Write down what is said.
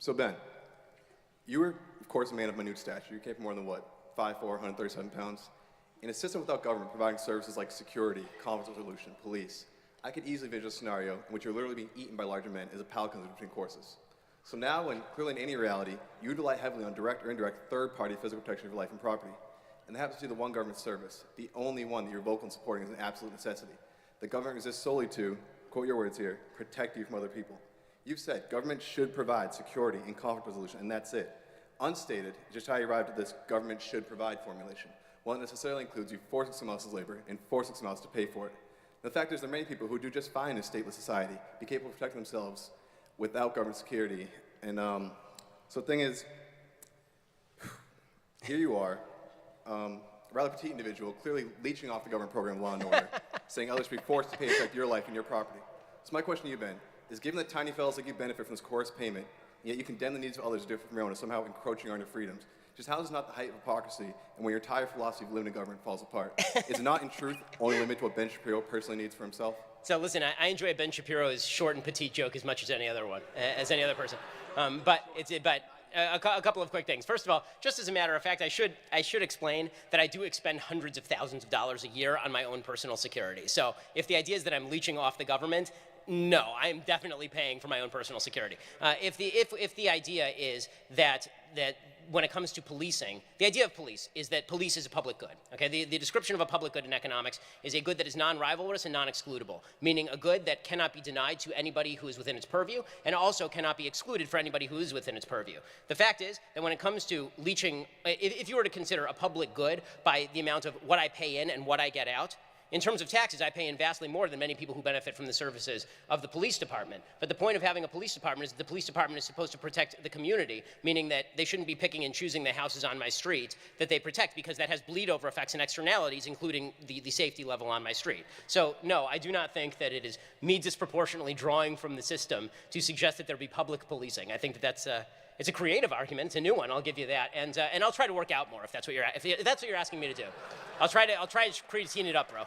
So Ben, you were, of course, a man of minute stature. You came from more than what, 5'4", 137 pounds? In a system without government providing services like security, conflict resolution, police, I could easily envision a scenario in which you're literally being eaten by larger men as a pallet comes between courses. So now, when clearly in any reality, you rely heavily on direct or indirect third-party physical protection of your life and property, and that happens to be the one government service, the only one that you're vocal in supporting is an absolute necessity. The government exists solely to, quote your words here, protect you from other people. You've said government should provide security and conflict resolution, and that's it. Unstated, just how you arrived at this government should provide formulation. One that necessarily includes you forcing someone else's labor and forcing someone else to pay for it. The fact is there are many people who do just fine in a stateless society, be capable of protecting themselves without government security. And so the thing is, here you are, a rather petite individual, clearly leeching off the government program Law and Order, saying others should be forced to pay to protect your life and your property. So my question to you, Ben, is given that tiny fellows like you benefit from this coerced payment, yet you condemn the needs of others to differ from your own and somehow encroaching on your freedoms, just how is this not the height of hypocrisy and when your entire philosophy of living in government falls apart? Is it not, in truth, only limited to what Ben Shapiro personally needs for himself? So listen, I enjoy Ben Shapiro's short and petite joke as much as any other one, as any other person. But a couple of quick things. First of all, just as a matter of fact, I should explain that I do expend hundreds of thousands of dollars a year on my own personal security. So if the idea is that I'm leeching off the government, no, I'm definitely paying for my own personal security. If the idea is that when it comes to policing, the idea of police is that police is a public good. Okay, the description of a public good in economics is a good that is non-rivalrous and non-excludable, meaning a good that cannot be denied to anybody who is within its purview, and also cannot be excluded for anybody who is within its purview. The fact is that when it comes to leeching, if you were to consider a public good by the amount of what I pay in and what I get out, in terms of taxes, I pay in vastly more than many people who benefit from the services of the police department. But the point of having a police department is that the police department is supposed to protect the community, meaning that they shouldn't be picking and choosing the houses on my street that they protect, because that has bleed-over effects and externalities, including the safety level on my street. So no, I do not think that it is me disproportionately drawing from the system to suggest that there be public policing. I think that it's a creative argument. It's a new one. I'll give you that, and I'll try to work out more if that's what you're asking me to do. I'll try to creatine it up, bro.